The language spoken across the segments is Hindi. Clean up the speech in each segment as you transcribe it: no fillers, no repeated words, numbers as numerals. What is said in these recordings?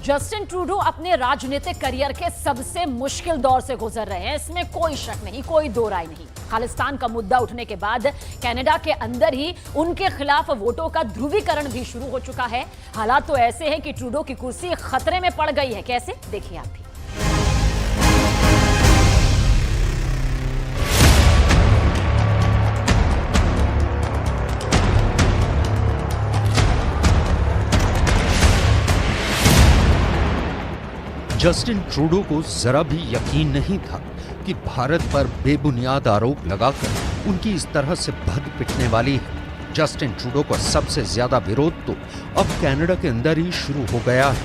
जस्टिन ट्रूडो अपने राजनीतिक करियर के सबसे मुश्किल दौर से गुजर रहे हैं, इसमें कोई शक नहीं, कोई दो राय नहीं। खालिस्तान का मुद्दा उठने के बाद कनाडा के अंदर ही उनके खिलाफ वोटों का ध्रुवीकरण भी शुरू हो चुका है। हालात तो ऐसे हैं कि ट्रूडो की कुर्सी खतरे में पड़ गई है। कैसे, देखिए आप भी। जस्टिन ट्रूडो को जरा भी यकीन नहीं था कि भारत पर बेबुनियाद आरोप लगाकर उनकी इस तरह से भद पिटने वाली है। जस्टिन ट्रूडो का सबसे ज्यादा विरोध तो अब कनाडा के अंदर ही शुरू हो गया है।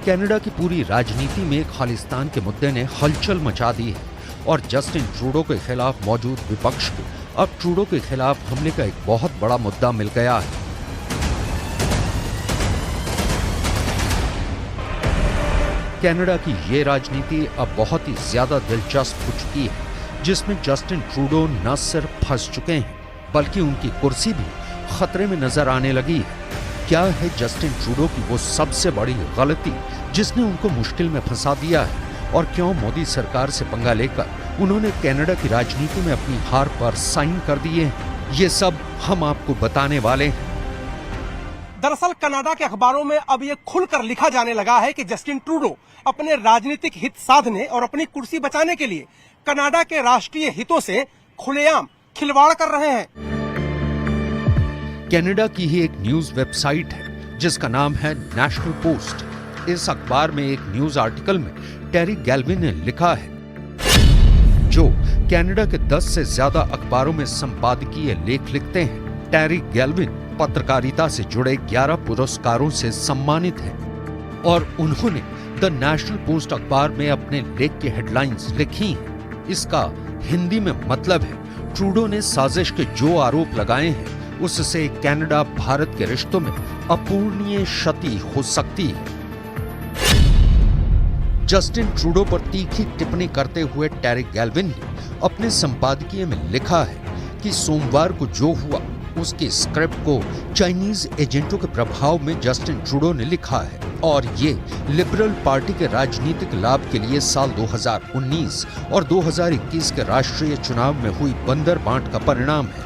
कनाडा की पूरी राजनीति में खालिस्तान के मुद्दे ने हलचल मचा दी है और जस्टिन ट्रूडो के खिलाफ मौजूद विपक्ष को अब ट्रूडो के खिलाफ हमले का एक बहुत बड़ा मुद्दा मिल गया है। कनाडा की ये राजनीति अब बहुत ही ज्यादा दिलचस्प हो चुकी है, जिसमें जस्टिन ट्रूडो न सिर्फ फंस चुके हैं बल्कि उनकी कुर्सी भी खतरे में नजर आने लगी है। क्या है जस्टिन ट्रूडो की वो सबसे बड़ी गलती जिसने उनको मुश्किल में फंसा दिया है, और क्यों मोदी सरकार से पंगा लेकर उन्होंने कनाडा की राजनीति में अपनी हार पर साइन कर दिए हैं, ये सब हम आपको बताने वाले हैं। दरअसल कनाडा के अखबारों में अब ये खुलकर लिखा जाने लगा है कि जस्टिन ट्रूडो अपने राजनीतिक हित साधने और अपनी कुर्सी बचाने के लिए कनाडा के राष्ट्रीय हितों से खुलेआम खिलवाड़ कर रहे हैं। कनाडा की ही एक न्यूज वेबसाइट है जिसका नाम है नेशनल पोस्ट। इस अखबार में एक न्यूज आर्टिकल में टेरी गैल्विन ने लिखा है, जो कनाडा के 10 से ज्यादा अखबारों में संपादकीय लेख लिखते हैं। टेरी गैल्विन पत्रकारिता से जुड़े 11 पुरस्कारों से सम्मानित हैं और उन्होंने द नेशनल पोस्ट अखबार में अपने लेख की हेडलाइंस लिखी हैं। इसका हिंदी में मतलब है, ट्रूडो ने साजिश के जो आरोप लगाए हैं उससे कनाडा भारत के रिश्तों में अपूरणीय क्षति हो सकती है। जस्टिन ट्रूडो पर तीखी टिप्पणी करते हुए टेरी गैल्विन ने अपने संपादकीय में लिखा है कि सोमवार को जो हुआ उसके स्क्रिप्ट को चाइनीज एजेंटों के प्रभाव में जस्टिन ट्रूडो ने लिखा है और ये लिबरल पार्टी के राजनीतिक लाभ के लिए साल 2019 और 2021 के राष्ट्रीय चुनाव में हुई बंदर बांट का परिणाम है।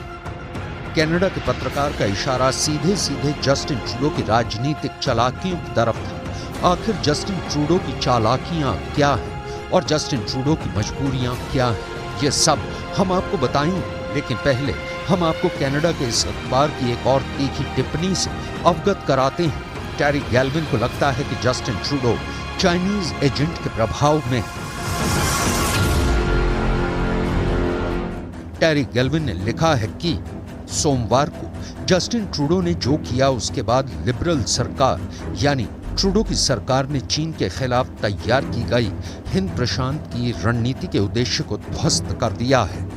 कनाडा के पत्रकार का इशारा सीधे सीधे जस्टिन ट्रूडो की राजनीतिक चालाकियों की तरफ था। आखिर जस्टिन ट्रूडो की चालाकियां क्या हैं और जस्टिन ट्रूडो की मजबूरियां क्या हैं, ये सब हम आपको बताएंगे। लेकिन पहले हम आपको कनाडा के इस अखबार की एक और तीखी टिप्पणी से अवगत कराते हैं। टेरी गैल्विन को लगता है कि जस्टिन ट्रूडो चाइनीज एजेंट के प्रभाव में है। टेरी गैल्विन ने लिखा है कि सोमवार को जस्टिन ट्रूडो ने जो किया उसके बाद लिबरल सरकार यानी ट्रूडो की सरकार ने चीन के खिलाफ तैयार की गई हिंद प्रशांत की रणनीति के उद्देश्य को ध्वस्त कर दिया है।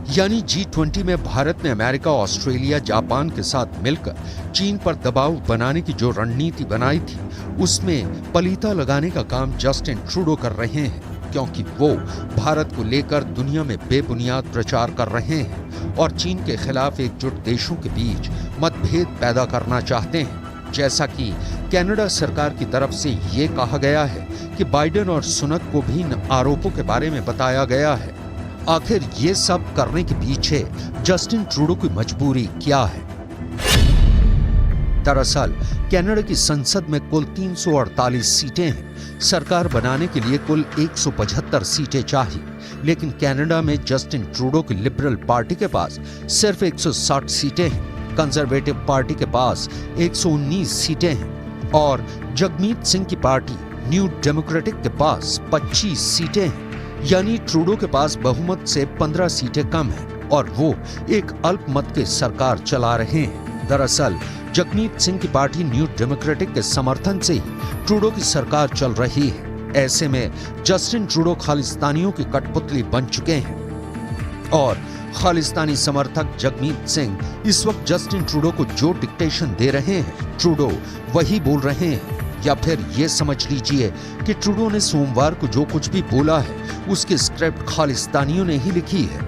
यानी G20 में भारत ने अमेरिका, ऑस्ट्रेलिया, जापान के साथ मिलकर चीन पर दबाव बनाने की जो रणनीति बनाई थी उसमें पलीता लगाने का काम जस्टिन ट्रूडो कर रहे हैं, क्योंकि वो भारत को लेकर दुनिया में बेबुनियाद प्रचार कर रहे हैं और चीन के खिलाफ एकजुट देशों के बीच मतभेद पैदा करना चाहते हैं। जैसा कि कनाडा सरकार की तरफ से ये कहा गया है कि बाइडेन और सुनक को भी इन आरोपों के बारे में बताया गया है। आखिर ये सब करने के पीछे जस्टिन ट्रूडो की मजबूरी क्या है? दरअसल कनाडा की संसद में कुल 348 सीटें हैं। सरकार बनाने के लिए कुल 175 सीटें चाहिए, लेकिन कनाडा में जस्टिन ट्रूडो की लिबरल पार्टी के पास सिर्फ 160 सीटें हैं, कंजर्वेटिव पार्टी के पास 119 सीटें हैं और जगमीत सिंह की पार्टी न्यू डेमोक्रेटिक के पास 25 सीटें हैं। यानी ट्रूडो के पास बहुमत से 15 सीटें कम हैं और वो एक अल्पमत की सरकार चला रहे हैं। दरअसल जगमीत सिंह की पार्टी न्यू डेमोक्रेटिक के समर्थन से ही ट्रूडो की सरकार चल रही है। ऐसे में जस्टिन ट्रूडो खालिस्तानियों की कठपुतली बन चुके हैं और खालिस्तानी समर्थक जगमीत सिंह इस वक्त जस्टिन ट्रूडो को जो डिक्टेशन दे रहे हैं, ट्रूडो वही बोल रहे हैं। या फिर ये समझ लीजिए कि ट्रूडो ने सोमवार को जो कुछ भी बोला है उसकी स्क्रिप्ट खालिस्तानियों ने ही लिखी है।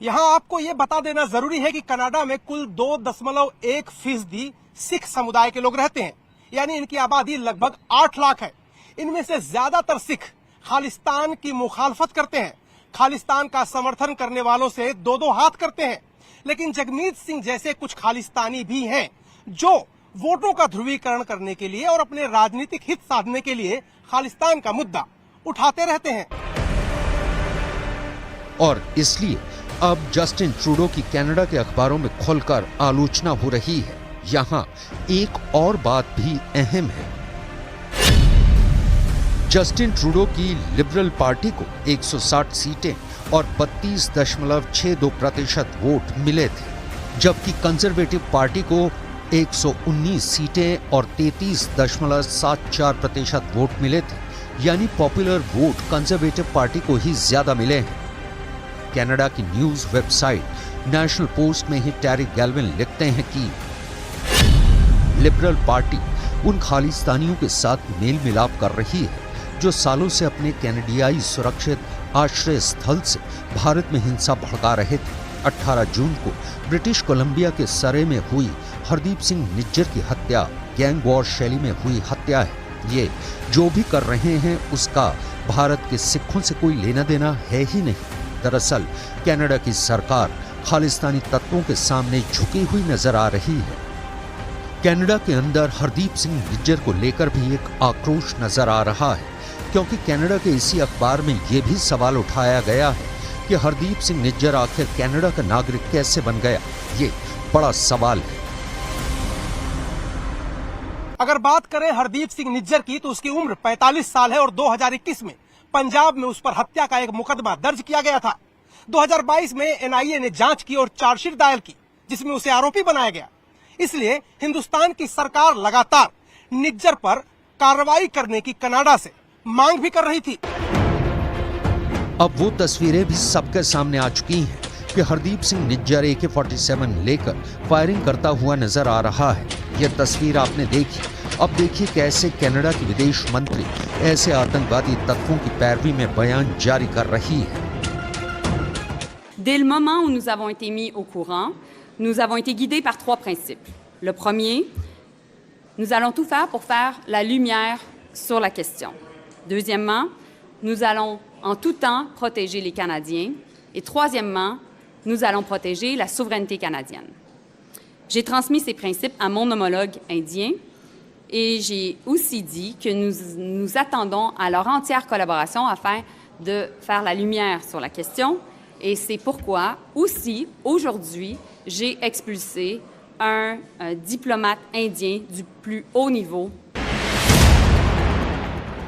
यहाँ आपको ये बता देना जरूरी है कि कनाडा में कुल 2.1% सिख समुदाय के लोग रहते हैं। यानी इनकी आबादी लगभग 8 लाख है। इनमें से ज्यादातर सिख खालिस्तान की मुखालफत करते हैं, खालिस्तान का समर्थन करने वालों से दो दो हाथ करते हैं। लेकिन जगमीत सिंह जैसे कुछ खालिस्तानी भी हैं जो वोटों का ध्रुवीकरण करने के लिए और अपने राजनीतिक हित साधने के लिए खालिस्तान का मुद्दा उठाते रहते हैं। और इसलिए अब जस्टिन ट्रूडो की कनाडा के अखबारों में खुलकर आलोचना हो रही है। यहाँ एक और बात भी अहम है। जस्टिन ट्रूडो की लिबरल पार्टी को 160 सीटें और 32.62% वोट मिले थे, जबकि कंजर्वेटिव पार्टी को 119 सीटें और 33.74% वोट मिले थे। यानी पॉपुलर वोट कंजर्वेटिव पार्टी को ही ज्यादा मिले हैं। कनाडा की न्यूज वेबसाइट नेशनल पोस्ट में ही टैरी गैल्विन लिखते हैं कि लिबरल पार्टी उन खालिस्तानियों के साथ मेल मिलाप कर रही है जो सालों से अपने कैनेडियाई सुरक्षित आश्रय स्थल से भारत में हिंसा भड़का रहे थे। 18 जून को ब्रिटिश कोलंबिया के सरे में हुई हरदीप सिंह निज्जर की हत्या गैंग वॉर शैली में हुई हत्या है। ये जो भी कर रहे हैं उसका भारत के सिखों से कोई लेना देना है ही नहीं। दरअसल कनाडा की सरकार खालिस्तानी तत्वों के सामने झुकी हुई नजर आ रही है। कनाडा के अंदर हरदीप सिंह निज्जर को लेकर भी एक आक्रोश नजर आ रहा है, क्योंकि कनाडा के इसी अखबार में ये भी सवाल उठाया गया है कि हरदीप सिंह निज्जर आखिर कनाडा का नागरिक कैसे बन गया। ये बड़ा सवाल है। अगर बात करें हरदीप सिंह निज्जर की तो उसकी उम्र 45 साल है और 2021 में पंजाब में उस पर हत्या का एक मुकदमा दर्ज किया गया था। 2022 में एनआईए ने जांच की और चार्जशीट दायर की जिसमें उसे आरोपी बनाया गया। इसलिए हिंदुस्तान की सरकार लगातार निज्जर पर कार्रवाई करने की कनाडा से मांग भी कर रही थी। अब वो तस्वीरें भी सबके सामने आ चुकी हैं कि हरदीप सिंह निज्जर AK-47 लेकर फायरिंग करता हुआ नजर आ रहा है। यह तस्वीर आपने देखी। अब देखिए कैसे कनाडा की विदेश मंत्री ऐसे आतंकवादी तत्वों की पैरवी में बयान जारी कर रही है। Dès le moment où nous avons été mis au courant, nous avons été guidés par 3 principes. Le premier, nous allons tout faire pour faire la lumière sur la question. Deuxièmement, nous allons en tout temps protéger les Canadiens. Et troisièmement, nous allons protéger la souveraineté canadienne. J'ai transmis ces principes à mon homologue indien et j'ai aussi dit que nous attendons à leur entière collaboration afin de faire la lumière sur la question. Et c'est pourquoi aussi, aujourd'hui, j'ai expulsé un diplomate indien du plus haut niveau.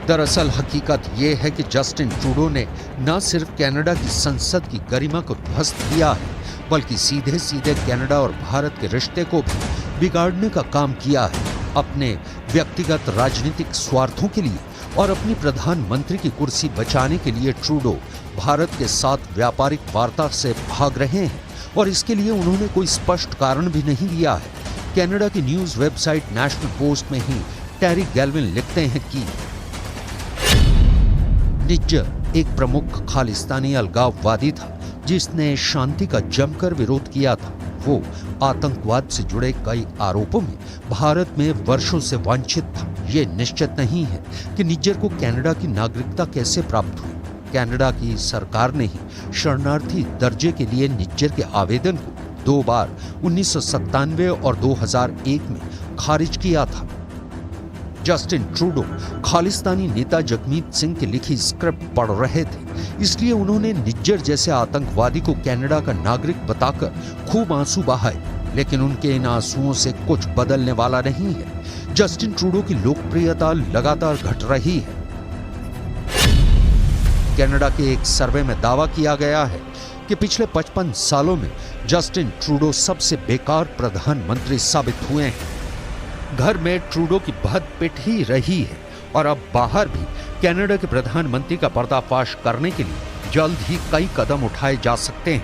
दरअसल हकीकत ये है कि जस्टिन ट्रूडो ने न सिर्फ कनाडा की संसद की गरिमा को ध्वस्त किया है, बल्कि सीधे सीधे कनाडा और भारत के रिश्ते को भी बिगाड़ने का काम किया है अपने व्यक्तिगत राजनीतिक स्वार्थों के लिए। और अपनी प्रधानमंत्री की कुर्सी बचाने के लिए ट्रूडो भारत के साथ व्यापारिक वार्ता से भाग रहे हैं और इसके लिए उन्होंने कोई स्पष्ट कारण भी नहीं दिया है। कनाडा की न्यूज वेबसाइट नेशनल पोस्ट में ही टैरी गैल्विन लिखते हैं कि निज्जर एक प्रमुख खालिस्तानी अलगाववादी था जिसने शांति का जमकर विरोध किया था। वो आतंकवाद से जुड़े कई आरोपों में भारत में वर्षों से वांछित था। ये निश्चित नहीं है कि निज्जर को कनाडा की नागरिकता कैसे प्राप्त हुई। कनाडा की सरकार ने ही शरणार्थी दर्जे के लिए निज्जर के आवेदन को 2 बार 1997 और 2001 में खारिज किया था। जस्टिन ट्रूडो खालिस्तानी नेता जगमीत सिंह की लिखी स्क्रिप्ट पढ़ रहे थे, इसलिए उन्होंने निज्जर जैसे आतंकवादी को कनाडा का नागरिक बताकर खूब आंसू बहाए। लेकिन उनके इन आंसुओं से कुछ बदलने वाला नहीं है। जस्टिन ट्रूडो की लोकप्रियता लगातार घट रही है। कनाडा के एक सर्वे में दावा किया गया है कि पिछले 55 सालों में जस्टिन ट्रूडो सबसे बेकार प्रधानमंत्री साबित हुए हैं। घर में ट्रूडो की बहुत पिट ही रही है और अब बाहर भी कनाडा के प्रधानमंत्री का पर्दाफाश करने के लिए जल्द ही कई कदम उठाए जा सकते हैं।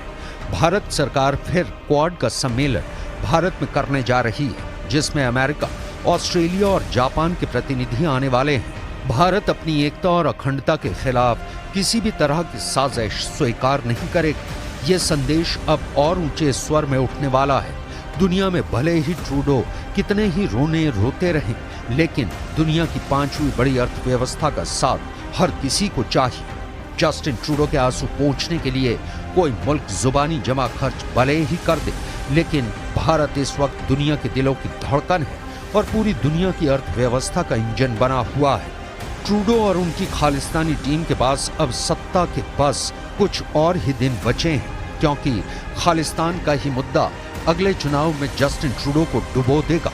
भारत सरकार फिर क्वाड का सम्मेलन भारत में करने जा रही है, जिसमें अमेरिका, ऑस्ट्रेलिया और जापान के प्रतिनिधि आने वाले हैं। भारत अपनी एकता और अखंडता के खिलाफ किसी भी तरह की साजिश स्वीकार नहीं करेगा। ये संदेश अब और ऊंचे स्वर में उठने वाला है। दुनिया में भले ही ट्रूडो कितने ही रोते रहें, लेकिन दुनिया की 5वीं बड़ी अर्थव्यवस्था का साथ हर किसी को चाहिए। जस्टिन ट्रूडो के आंसू पोंछने के लिए कोई मुल्क जुबानी जमा खर्च भले ही कर दे, लेकिन भारत इस वक्त दुनिया के दिलों की धड़कन है और पूरी दुनिया की अर्थव्यवस्था का इंजन बना हुआ है। ट्रूडो और उनकी खालिस्तानी टीम के पास अब सत्ता के बस कुछ और ही दिन बचे हैं, क्योंकि खालिस्तान का ही मुद्दा अगले चुनाव में जस्टिन ट्रूडो को डुबो देगा।